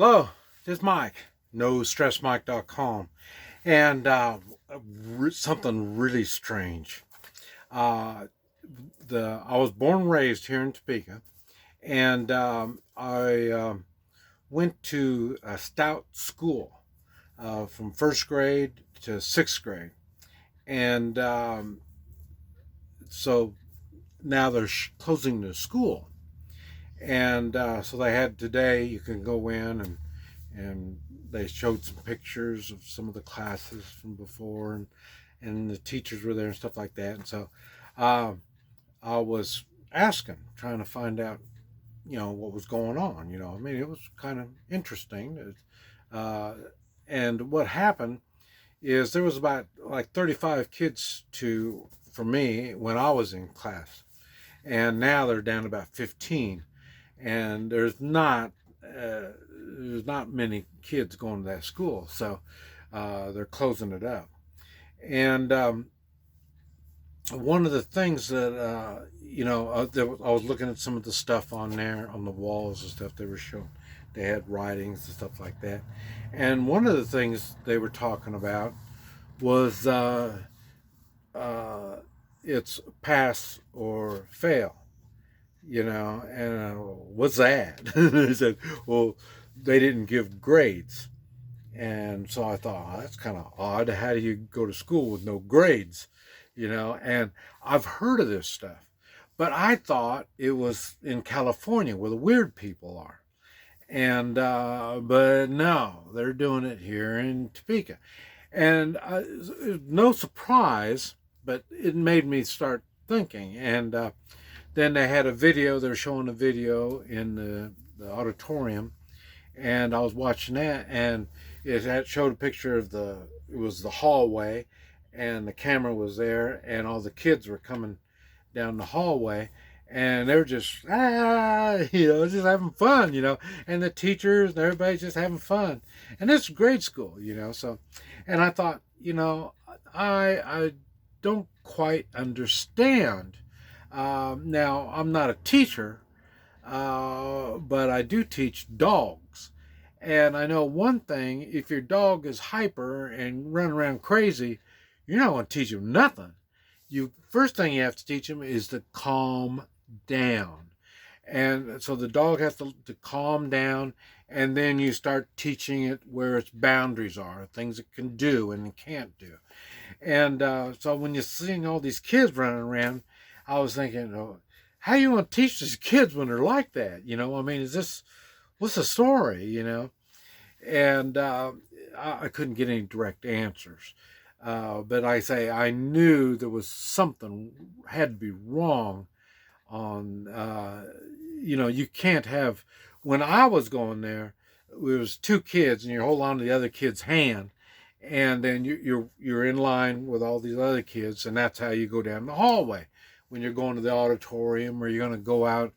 Hello, this is Mike, NoStressMike.com, and something really strange. Uh, I was born and raised here in Topeka, and I went to a stout school from first grade to sixth grade, and so now they're closing the school, and so they had today. You can go in and they showed some pictures of some of the classes from before, and the teachers were there and stuff like that. And so uh, I was asking, trying to find out, what was going on. I mean, it was kind of interesting. Uh, and what happened is there was about like 35 kids for me when I was in class, and now they're down to about 15, and there's not many kids going to that school, so they're closing it up. And one of the things that I was looking at some of the stuff on there on the walls and stuff they were showing. They had writings and stuff like that, and one of the things they were talking about was it's pass or fail. And what's that? They said, well, they didn't give grades. And so I thought, oh, that's kind of odd. How do you go to school with no grades? And I've heard of this stuff, but I thought it was in California where the weird people are. And, but no, they're doing it here in Topeka. And no surprise, but it made me start thinking. And then they had a video, they were showing a video in the auditorium, and I was watching that, and it had showed a picture of it was the hallway, and the camera was there, and all the kids were coming down the hallway, and they were just just having fun, and the teachers and everybody's just having fun, and it's grade school, so, and I thought, I don't quite understand. Now I'm not a teacher, but I do teach dogs. And I know one thing, if your dog is hyper and run around crazy, you're not going to teach him nothing. First thing you have to teach him is to calm down. And so the dog has to calm down, and then you start teaching it where its boundaries are, things it can do and it can't do. And so when you're seeing all these kids running around, I was thinking, oh, how are you going to teach these kids when they're like that? I mean, what's the story, And I couldn't get any direct answers. But I knew there was something had to be wrong on, you can't have, when I was going there, it was two kids and you hold on to the other kid's hand, and then you're in line with all these other kids, and that's how you go down the hallway when you're going to the auditorium, or you're going to go out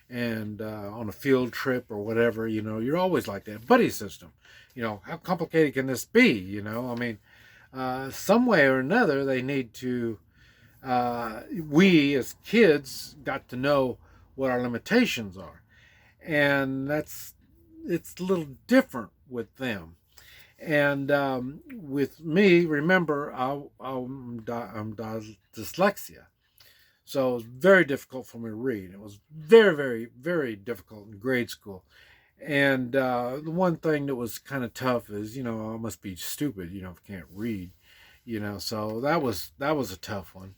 and on a field trip or whatever. You're always like that buddy system. How complicated can this be? I mean, some way or another they need to, we as kids got to know what our limitations are, and it's a little different with them. And with me, remember, I'm dyslexia. So it was very difficult for me to read. It was very, very, very difficult in grade school. And the one thing that was kind of tough is, I must be stupid, if I can't read, So that was a tough one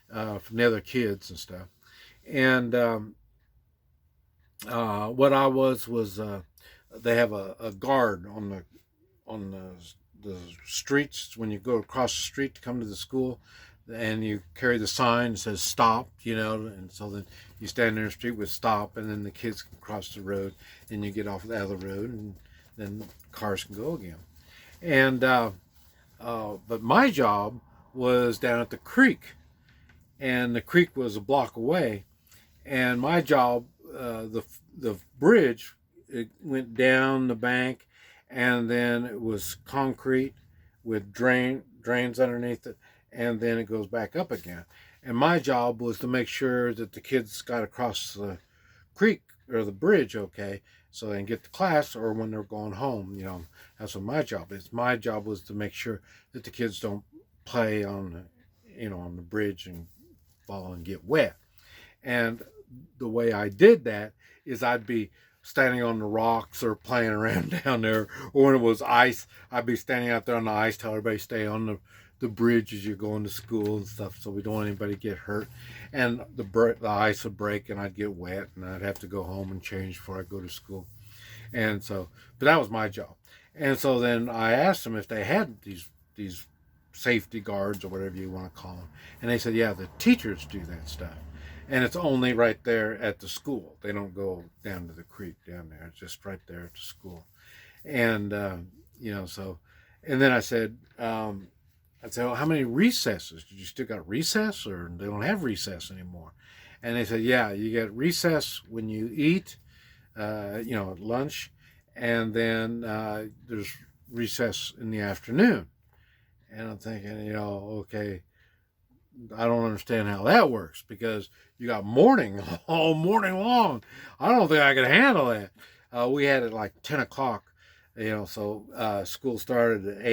from the other kids and stuff. And what I was they have a guard on the streets when you go across the street to come to the school, and you carry the sign that says stop, and so then you stand there in the street with stop, and then the kids can cross the road, and you get off the other road, and then cars can go again. And but my job was down at the creek, and the creek was a block away, and my job, the bridge, it went down the bank, and then it was concrete with drains underneath it, and then it goes back up again. And my job was to make sure that the kids got across the creek or the bridge okay, so they can get to class or when they're going home. That's what my job is. My job was to make sure that the kids don't play on on the bridge and fall and get wet. And the way I did that is I'd be standing on the rocks or playing around down there. Or when it was ice, I'd be standing out there on the ice, tell everybody stay on the bridge as you're going to school and stuff, so we don't want anybody to get hurt. And the ice would break and I'd get wet and I'd have to go home and change before I go to school. And so, but that was my job. And so then I asked them if they had these safety guards or whatever you want to call them. And they said, yeah, the teachers do that stuff. And it's only right there at the school. They don't go down to the creek down there. It's just right there at the school. And, so, and then I said, well, how many recesses? Did you still got recess, or they don't have recess anymore? And they said, yeah, you get recess when you eat, at lunch, and then there's recess in the afternoon. And I'm thinking, okay, I don't understand how that works, because you got morning all morning long. I don't think I could handle that. We had it like 10 o'clock, so school started at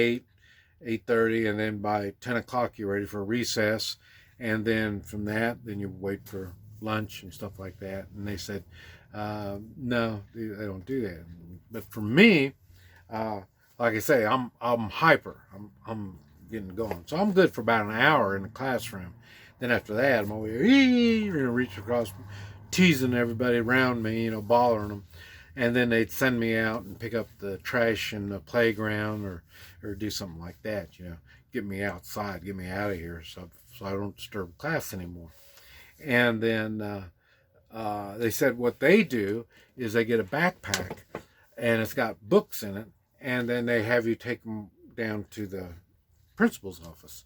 8:30, and then by 10 o'clock you're ready for recess. And then from that, then you wait for lunch and stuff like that. And they said, no, they don't do that. But for me, like I say, I'm hyper. I'm getting going. So I'm good for about an hour in the classroom. Then after that, I'm over here, reach across, teasing everybody around me, bothering them. And then they'd send me out and pick up the trash in the playground, or do something like that, get me outside, get me out of here, so I don't disturb class anymore. And then they said what they do is they get a backpack, and it's got books in it, and then they have you take them down to the principal's office,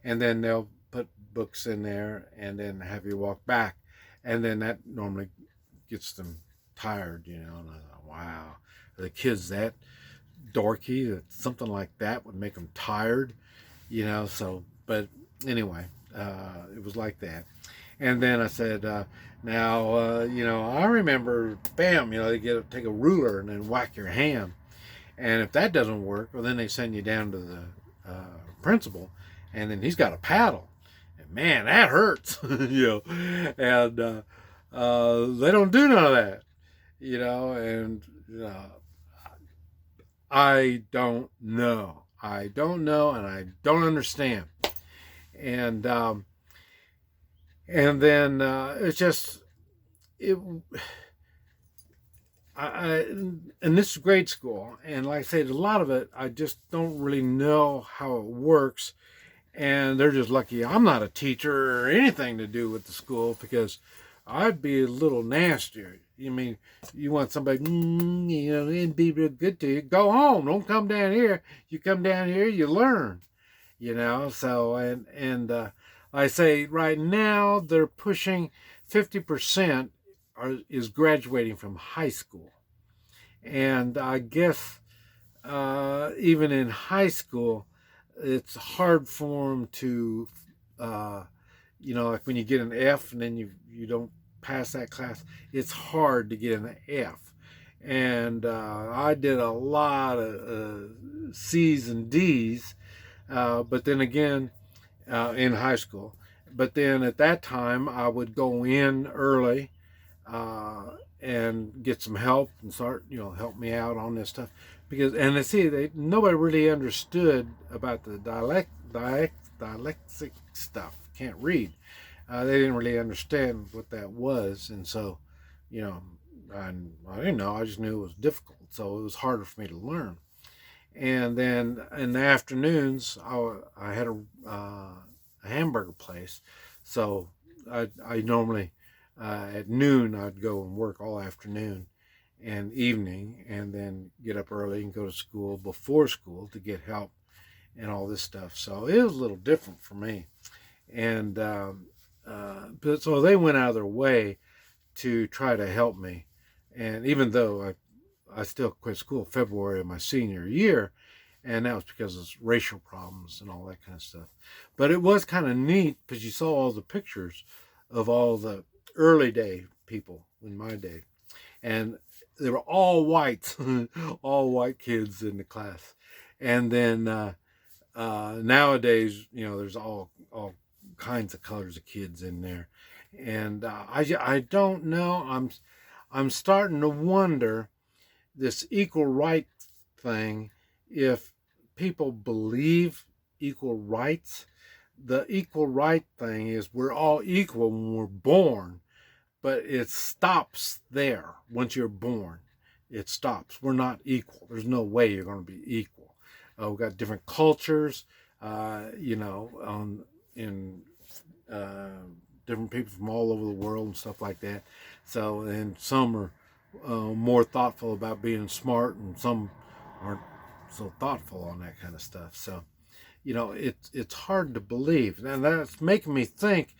and then they'll put books in there and then have you walk back, and then that normally gets them tired, and I thought, wow, are the kids that dorky that something like that would make them tired, so, but anyway, it was like that. And then I said, now, I remember, bam, they take a ruler and then whack your hand. And if that doesn't work, well, then they send you down to the principal, and then he's got a paddle. And man, that hurts, and they don't do none of that, and I don't know. I don't know, and I don't understand. And then it's just and this is grade school, and like I said, a lot of it I just don't really know how it works, and they're just lucky I'm not a teacher or anything to do with the school, because I'd be a little nastier. You want somebody, and be real good to you, go home, don't come down here. You come down here, you learn, so, and I say right now they're pushing 50% is graduating from high school. And I guess even in high school, it's hard for them to, like when you get an F and then you don't pass that class, it's hard to get an F. And I did a lot of C's and D's, but then again, in high school. But then at that time, I would go in early and get some help and start, help me out on this stuff. Because, and nobody really understood about the dyslexic stuff. Can't read. They didn't really understand what that was. And so, I didn't know. I just knew it was difficult. So it was harder for me to learn. And then in the afternoons, I had a hamburger place. So I normally, at noon, I'd go and work all afternoon and evening, and then get up early and go to school before school to get help and all this stuff. So it was a little different for me. And but so they went out of their way to try to help me. And even though I still quit school February of my senior year, and that was because of racial problems and all that kind of stuff. But it was kind of neat because you saw all the pictures of all the early day people in my day. And they were all whites, all white kids in the class. And then nowadays, there's all kinds of colors of kids in there. And I don't know. I'm starting to wonder this equal right thing, if people believe equal rights. The equal right thing is we're all equal when we're born, but it stops there. Once you're born, it stops. We're not equal. There's no way you're going to be equal. We've got different cultures, in different people from all over the world and stuff like that. So, and some are more thoughtful about being smart, and some aren't so thoughtful on that kind of stuff. So, it's hard to believe, and that's making me think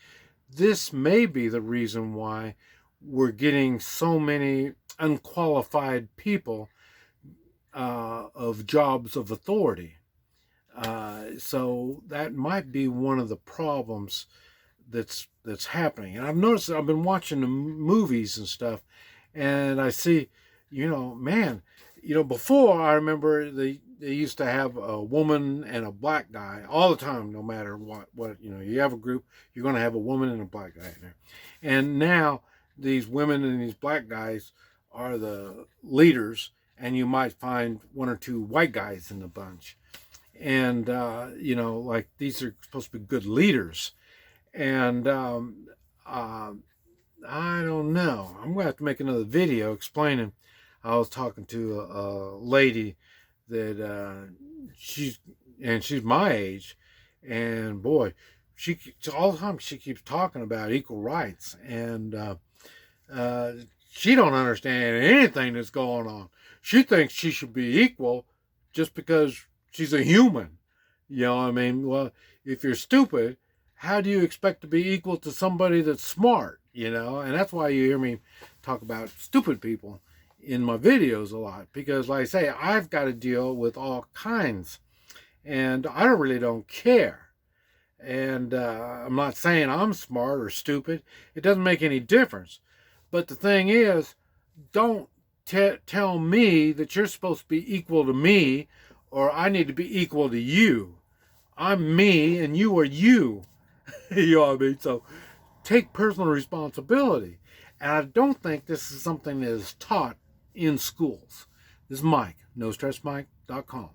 this may be the reason why we're getting so many unqualified people of jobs of authority. So that might be one of the problems that's happening. And I've noticed that I've been watching the movies and stuff, and I see, man, before I remember they used to have a woman and a black guy all the time, no matter what you have a group, you're going to have a woman and a black guy in there. And now these women and these black guys are the leaders, and you might find one or two white guys in the bunch. And like, these are supposed to be good leaders. And I don't know. I'm gonna have to make another video explaining. I was talking to a lady that she's my age, and boy, she all the time she keeps talking about equal rights, and she don't understand anything that's going on. She thinks she should be equal just because she's a human. You know what I mean? Well, if you're stupid, how do you expect to be equal to somebody that's smart? And that's why you hear me talk about stupid people in my videos a lot, because like I say, I've got to deal with all kinds, and I really don't care. And I'm not saying I'm smart or stupid. It doesn't make any difference. But the thing is, don't tell me that you're supposed to be equal to me, or I need to be equal to you. I'm me and you are you. You know what I mean? So take personal responsibility. And I don't think this is something that is taught in schools. This is Mike, NoStressMike.com.